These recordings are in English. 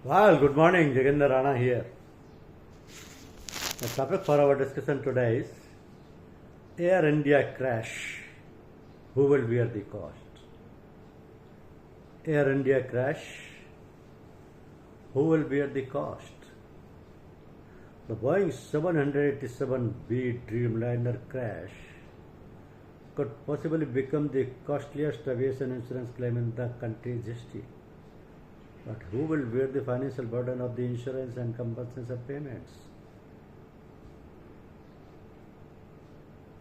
Well, good morning, Jagender Rana here. The topic for our discussion today is Air India crash. Who will bear the cost? Air India crash. Who will bear the cost? The Boeing 787B Dreamliner crash could possibly become the costliest aviation insurance claim in the country's history. But who will bear the financial burden of the insurance and compensation payments?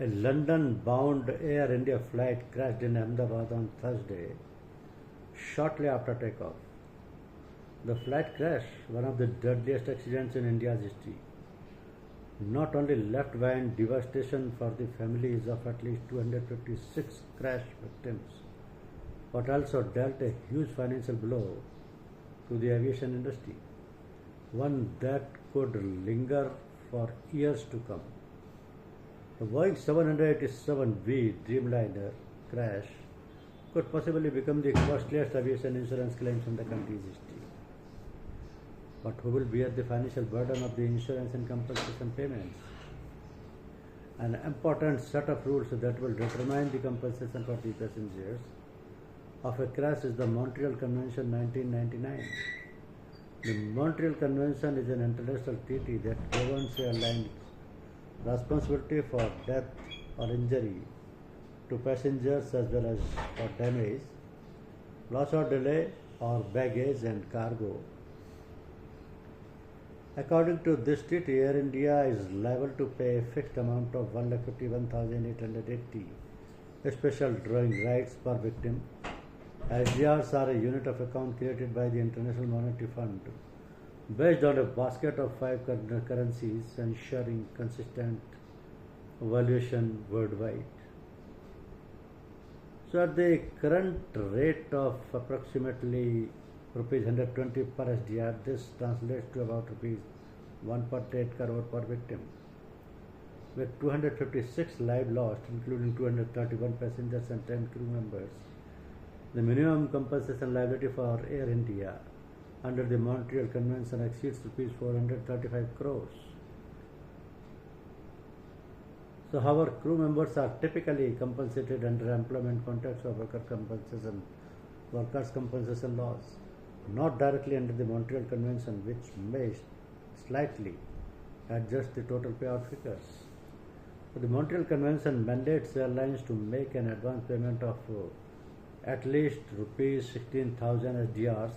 A London-bound Air India flight crashed in Ahmedabad on Thursday, shortly after takeoff. The flight crash, one of the deadliest accidents in India's history, not only left behind devastation for the families of at least 256 crash victims, but also dealt a huge financial blow to the aviation industry, one that could linger for years to come. The Boeing 787B Dreamliner crash could possibly become the costliest aviation insurance claims in the country's history. But who will bear the financial burden of the insurance and compensation payments? An important set of rules that will determine the compensation for the passengers of a crash is the Montreal Convention 1999. The Montreal Convention is an international treaty that governs airlines' responsibility for death or injury to passengers as well as for damage, loss or delay or baggage and cargo. According to this treaty, Air India is liable to pay a fixed amount of 1,51,880 special drawing rights per victim. SDRs are a unit of account created by the International Monetary Fund based on a basket of 5 currencies, ensuring consistent valuation worldwide. So at the current rate of approximately rupees 120 per SDR, this translates to about rupees 1.8 crore per victim. With 256 lives lost, including 231 passengers and 10 crew members, the minimum compensation liability for Air India under the Montreal Convention exceeds rupees 435 crores. So our crew members are typically compensated under employment contracts or workers' compensation laws, not directly under the Montreal Convention, which may slightly adjust the total payout figures. So the Montreal Convention mandates airlines to make an advance payment of at least rupees 16,000 SDRs,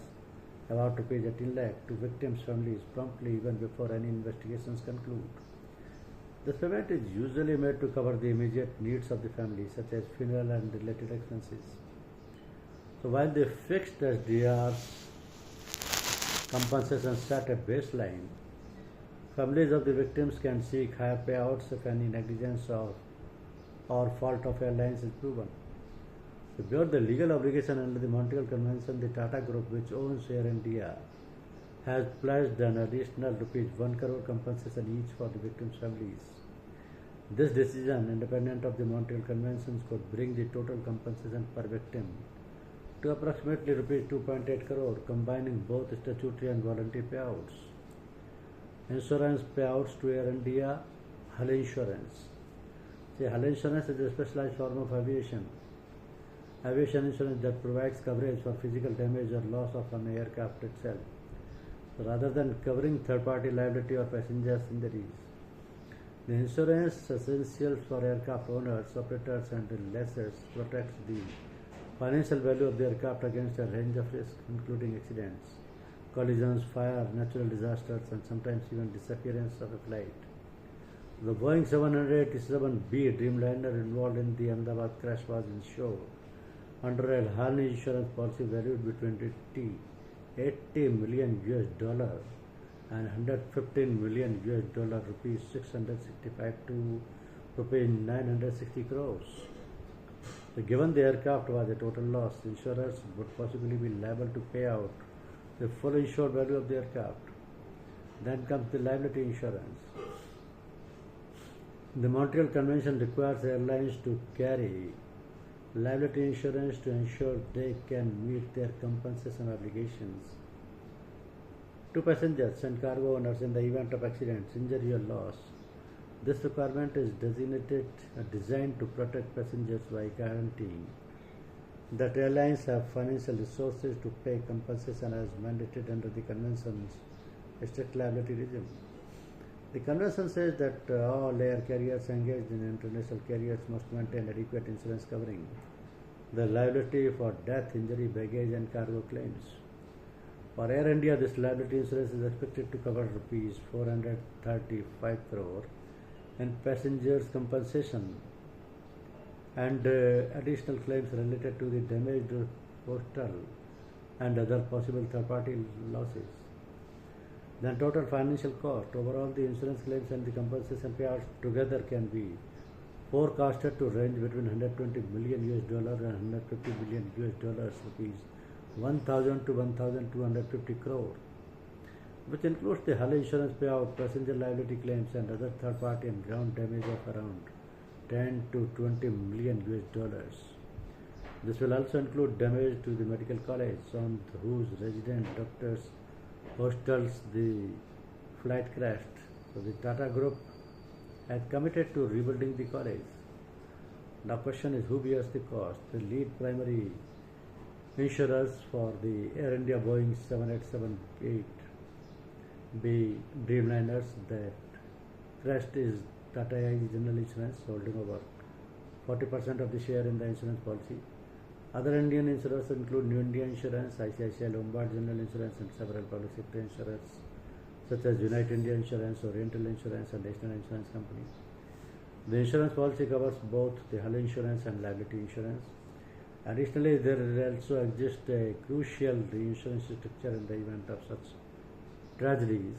about rupees 18 lakh, to victims' families promptly, even before any investigations conclude. This payment is usually made to cover the immediate needs of the family, such as funeral and related expenses. So while the fixed SDR compensation set a baseline, families of the victims can seek higher payouts if any negligence or fault of airlines is proven. So beyond the legal obligation under the Montreal Convention, the Tata Group, which owns Air India, has pledged an additional rupees 1 crore compensation each for the victims' families. This decision, independent of the Montreal Conventions, could bring the total compensation per victim to approximately rupees 2.8 crore, combining both statutory and voluntary payouts. Insurance payouts to Air India. Hull insurance. Hull insurance is a specialized form of aviation insurance that provides coverage for physical damage or loss of an aircraft itself, so rather than covering third-party liability or passengers' injuries. The insurance, essential for aircraft owners, operators and lessors, protects the financial value of the aircraft against a range of risks, including accidents, collisions, fire, natural disasters, and sometimes even disappearance of a flight. The Boeing 787B Dreamliner involved in the Ahmedabad crash was insured under a Hull insurance policy valued between $80 million and $115 million, rupees 665 to rupees 960 crores. So given the aircraft was a total loss, insurers would possibly be liable to pay out the full insured value of the aircraft. Then comes the liability insurance. The Montreal Convention requires airlines to carry liability insurance to ensure they can meet their compensation obligations. to passengers and cargo owners in the event of accidents, injury or loss. This requirement is designed to protect passengers by guaranteeing that airlines have financial resources to pay compensation as mandated under the Convention's strict liability regime. The Convention says that all air carriers engaged in international carriers must maintain adequate insurance covering the liability for death, injury, baggage and cargo claims. For Air India, this liability insurance is expected to cover rupees 435 crore in passengers' compensation and additional claims related to the damaged hostel and other possible third-party losses. Then total financial cost, overall the insurance claims and the compensation payouts together can be forecasted to range between 120 million US dollar and 150 million US dollars, rupees 1,000 to 1,250 crore, which includes the hull insurance payout, passenger liability claims and other third-party and ground damage of around 10 to 20 million US dollars. This will also include damage to the medical college on whose resident doctors hostels the flight crashed. So the Tata Group has committed to rebuilding the college. Now question is, who bears the cost? The lead primary insurers for the Air India Boeing 787-8B Dreamliners that crashed is Tata AIG General Insurance, holding over 40% of the share in the insurance policy. Other Indian insurers include New India Insurance, ICICI Lombard General Insurance and several public sector insurers such as United India Insurance, Oriental Insurance and National Insurance Company. The insurance policy covers both the hull insurance and liability insurance. Additionally, there also exists a crucial reinsurance structure in the event of such tragedies.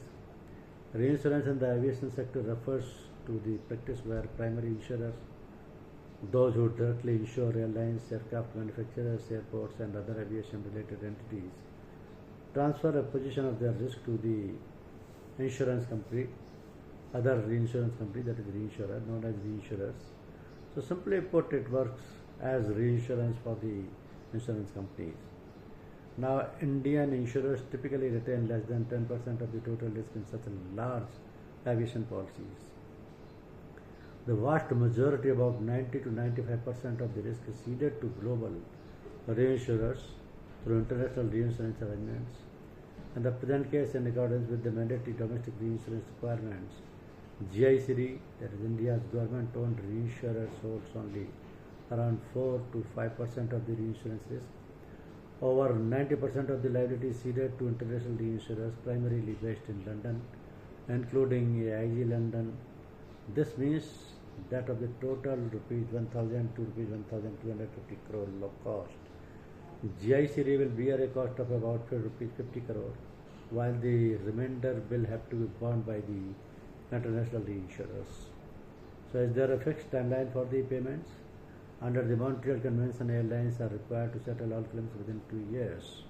Reinsurance in the aviation sector refers to the practice where primary insurers, those who directly insure airlines, aircraft manufacturers, airports and other aviation related entities, transfer a position of their risk to the insurance company, other reinsurance company, that is reinsurer, known as reinsurers. So simply put, it works as reinsurance for the insurance companies. Now, Indian insurers typically retain less than 10% of the total risk in such large aviation policies. The vast majority, about 90 to 95% of the risk is ceded to global reinsurers through international reinsurance arrangements. In the present case, in accordance with the mandatory domestic reinsurance requirements, GICD, that is India's government-owned reinsurers, holds only around 4 to 5% of the reinsurance risk. Over 90% of the liability is ceded to international reinsurers, primarily based in London, including AIG London. This means that of the total rupees 1,000 to rupees 1,250 crore low cost, GICD will bear a cost of about rupees 50 crore, while the remainder will have to be borne by the international reinsurers. So is there a fixed timeline for the payments? Under the Montreal Convention, airlines are required to settle all claims within 2 years.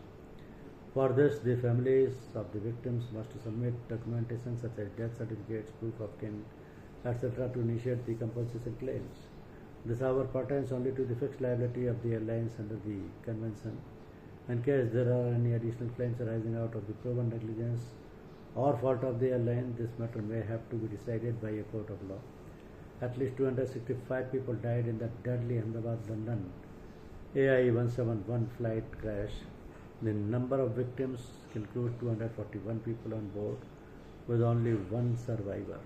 For this, the families of the victims must submit documentation such as death certificates, proof of kin, etc. to initiate the compensation claims. This, however, pertains only to the fixed liability of the airlines under the convention. In case there are any additional claims arising out of the proven negligence or fault of the airline, this matter may have to be decided by a court of law. At least 265 people died in the deadly Ahmedabad-London AI-171 flight crash. The number of victims includes 241 people on board, with only one survivor.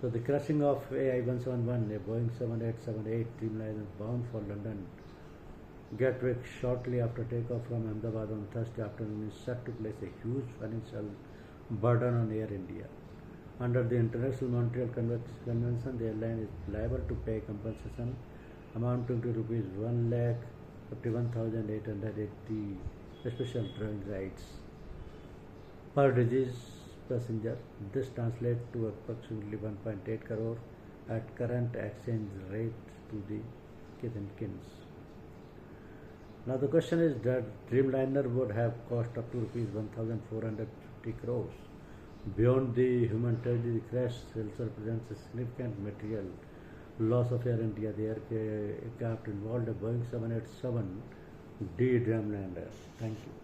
So the crashing of AI-171, a Boeing 787-8 Dreamliner bound for London Gatwick shortly after takeoff from Ahmedabad on Thursday afternoon, is set to place a huge financial burden on Air India. Under the International Montreal Convention, the airline is liable to pay compensation amounting to rupees 1,51,880 special drawing rights per disease passenger. This translates to approximately 1.8 crore at current exchange rate to the kith and kins. Now the question is that Dreamliner would have cost up to rupees 1,450 crores. Beyond the human tragedy, the crash also represents a significant material loss of Air India. The aircraft involved, a Boeing 787, D. Drumlander. Thank you.